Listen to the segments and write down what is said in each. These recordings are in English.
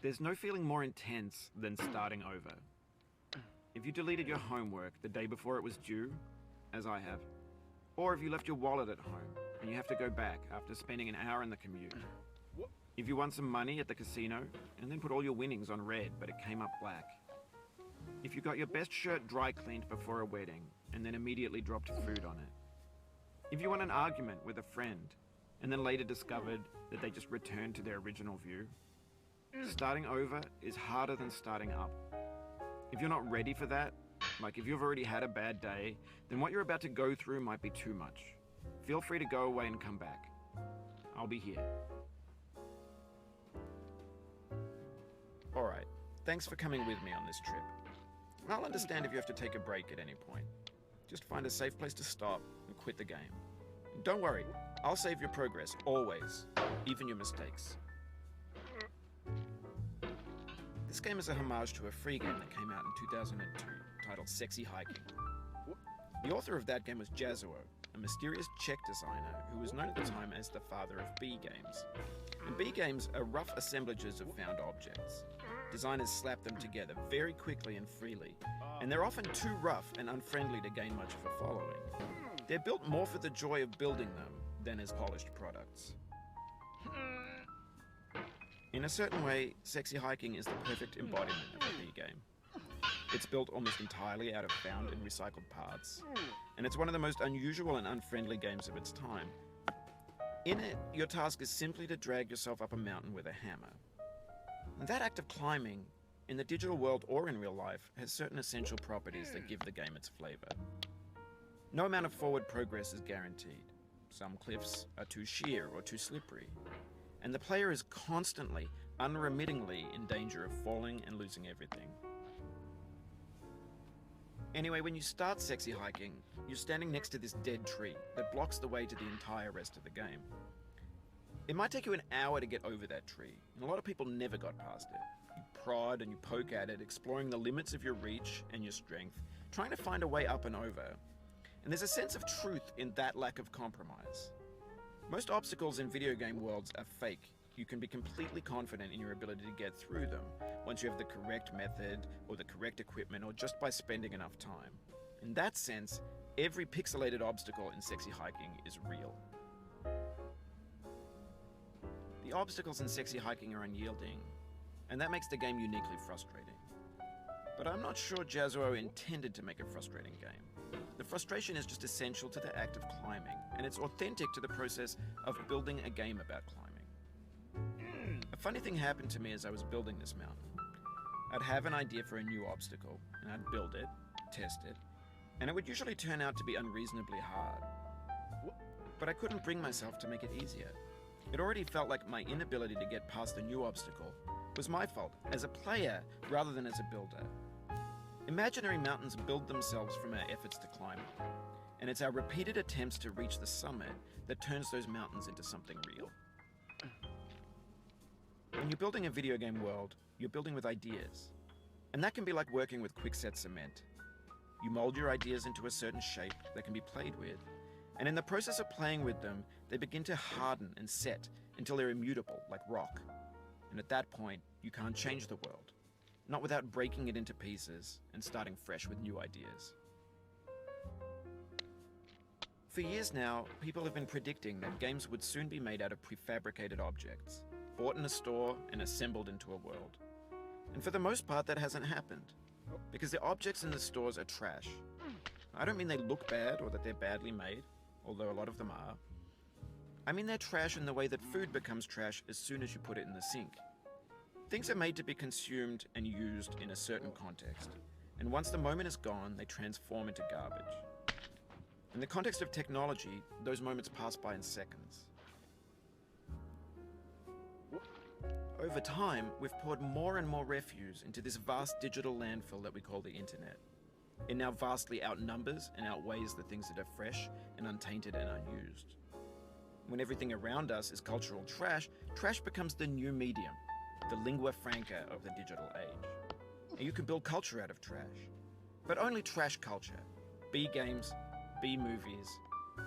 There's no feeling more intense than starting over. If you deleted your homework the day before it was due, as I have, or if you left your wallet at home and you have to go back after spending an hour in the commute. If you won some money at the casino and then put all your winnings on red but it came up black. If you got your best shirt dry cleaned before a wedding and then immediately dropped food on it. If you won an argument with a friend and then later discovered that they just returned to their original view. Starting over is harder than starting up. If you're not ready for that, like if you've already had a bad day, then what you're about to go through might be too much. Feel free to go away and come back. I'll be here. Alright, thanks for coming with me on this trip. I'll understand if you have to take a break at any point. Just find a safe place to stop and quit the game. And don't worry, I'll save your progress, always, even your mistakes. This game is a homage to a free game that came out in 2002, titled Sexy Hiking. The author of that game was Jazuo, a mysterious Czech designer who was known at the time as the father of B games. And B games are rough assemblages of found objects. Designers slap them together very quickly and freely, and they're often too rough and unfriendly to gain much of a following. They're built more for the joy of building them than as polished products. In a certain way, Sexy Hiking is the perfect embodiment of a B game. It's built almost entirely out of found and recycled parts, and it's one of the most unusual and unfriendly games of its time. In it, your task is simply to drag yourself up a mountain with a hammer. And that act of climbing, in the digital world or in real life, has certain essential properties that give the game its flavor. No amount of forward progress is guaranteed. Some cliffs are too sheer or too slippery, and the player is constantly, unremittingly in danger of falling and losing everything. Anyway, when you start Sexy Hiking, you're standing next to this dead tree that blocks the way to the entire rest of the game. It might take you an hour to get over that tree, and a lot of people never got past it. You prod and you poke at it, exploring the limits of your reach and your strength, trying to find a way up and over. And there's a sense of truth in that lack of compromise. Most obstacles in video game worlds are fake. You can be completely confident in your ability to get through them once you have the correct method or the correct equipment or just by spending enough time. In that sense, every pixelated obstacle in Sexy Hiking is real. The obstacles in Sexy Hiking are unyielding, and that makes the game uniquely frustrating. But I'm not sure Jazuo intended to make a frustrating game. The frustration is just essential to the act of climbing, and it's authentic to the process of building a game about climbing. A funny thing happened to me as I was building this mountain. I'd have an idea for a new obstacle, and I'd build it, test it, and it would usually turn out to be unreasonably hard. But I couldn't bring myself to make it easier. It already felt like my inability to get past the new obstacle was my fault, as a player rather than as a builder. Imaginary mountains build themselves from our efforts to climb them, and it's our repeated attempts to reach the summit that turns those mountains into something real. When you're building a video game world, you're building with ideas, and that can be like working with quickset cement. You mold your ideas into a certain shape that can be played with, and in the process of playing with them, they begin to harden and set until they're immutable, like rock. And at that point, you can't change the world, not without breaking it into pieces and starting fresh with new ideas. For years now, people have been predicting that games would soon be made out of prefabricated objects, bought in a store and assembled into a world. And for the most part, that hasn't happened, because the objects in the stores are trash. I don't mean they look bad or that they're badly made, although a lot of them are. I mean they're trash in the way that food becomes trash as soon as you put it in the sink. Things are made to be consumed and used in a certain context, and once the moment is gone, they transform into garbage. In the context of technology, those moments pass by in seconds. Over time, we've poured more and more refuse into this vast digital landfill that we call the internet. It now vastly outnumbers and outweighs the things that are fresh and untainted and unused. When everything around us is cultural trash, trash becomes the new medium, the lingua franca of the digital age. And you can build culture out of trash, but only trash culture. B games, B movies,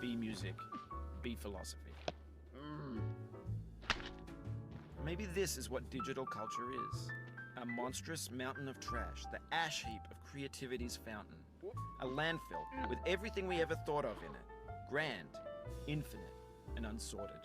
B music, B philosophy. Maybe this is what digital culture is. A monstrous mountain of trash, the ash heap of creativity's fountain. A landfill with everything we ever thought of in it. Grand, infinite, and unsorted.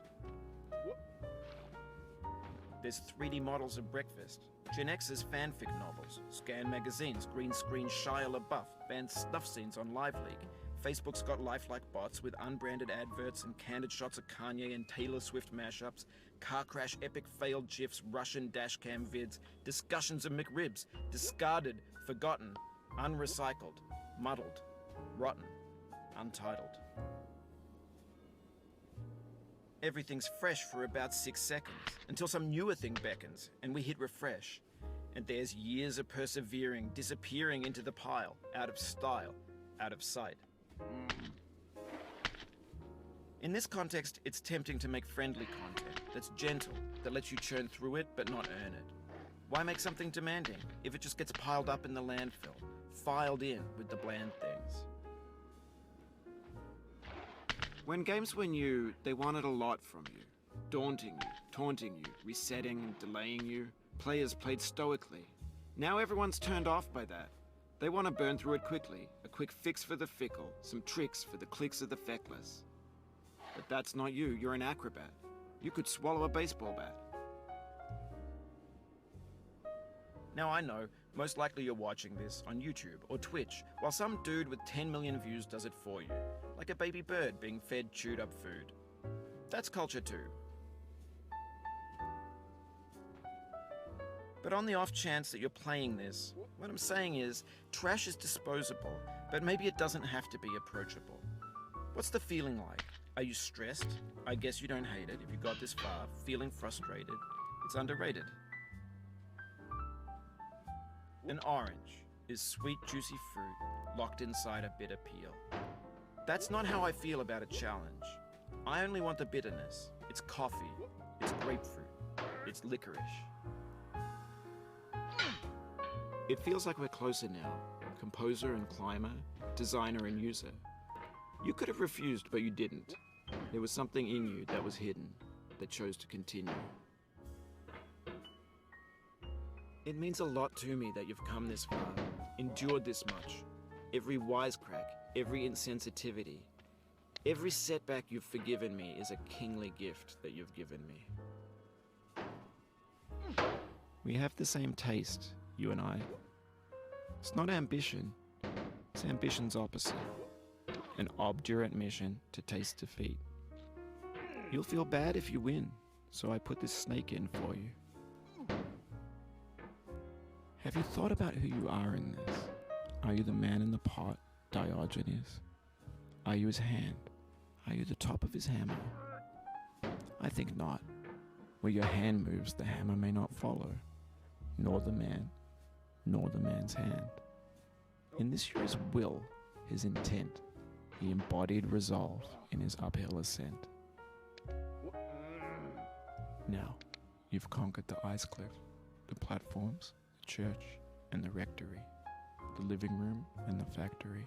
There's 3D models of breakfast, Gen X's fanfic novels, scan magazines, green screen Shia LaBeouf, banned snuff scenes on LiveLeak. Facebook's got lifelike bots with unbranded adverts and candid shots of Kanye and Taylor Swift mashups, car crash epic failed GIFs, Russian dashcam vids, discussions of McRibs, discarded, forgotten, unrecycled, muddled, rotten, untitled. Everything's fresh for about 6 seconds, until some newer thing beckons, and we hit refresh. And there's years of persevering, disappearing into the pile, out of style, out of sight. In this context, it's tempting to make friendly content that's gentle, that lets you churn through it but not earn it. Why make something demanding if it just gets piled up in the landfill, filed in with the bland things? When games were new, they wanted a lot from you. Daunting you, taunting you, resetting, delaying you. Players played stoically. Now everyone's turned off by that. They want to burn through it quickly, a quick fix for the fickle, some tricks for the clicks of the feckless. But that's not you, you're an acrobat. You could swallow a baseball bat. Now I know, most likely you're watching this on YouTube or Twitch, while some dude with 10 million views does it for you, like a baby bird being fed chewed up food. That's culture too. But on the off chance that you're playing this, what I'm saying is, trash is disposable, but maybe it doesn't have to be approachable. What's the feeling like? Are you stressed? I guess you don't hate it if you got this far. Feeling frustrated? It's underrated. An orange is sweet, juicy fruit locked inside a bitter peel. That's not how I feel about a challenge. I only want the bitterness. It's coffee. It's grapefruit. It's licorice. It feels like we're closer now. Composer and climber, designer and user. You could have refused, but you didn't. There was something in you that was hidden, that chose to continue. It means a lot to me that you've come this far, endured this much. Every wisecrack, every insensitivity, every setback you've forgiven me is a kingly gift that you've given me. We have the same taste, you and I. It's not ambition, it's ambition's opposite. An obdurate mission to taste defeat. You'll feel bad if you win, so I put this snake in for you. Have you thought about who you are in this? Are you the man in the pot, Diogenes? Are you his hand? Are you the top of his hammer? I think not. Where your hand moves, the hammer may not follow, nor the man, nor the man's hand. In this you're his will, his intent, the embodied resolve in his uphill ascent. Now, you've conquered the ice cliff, the platforms, the church, and the rectory, the living room and the factory.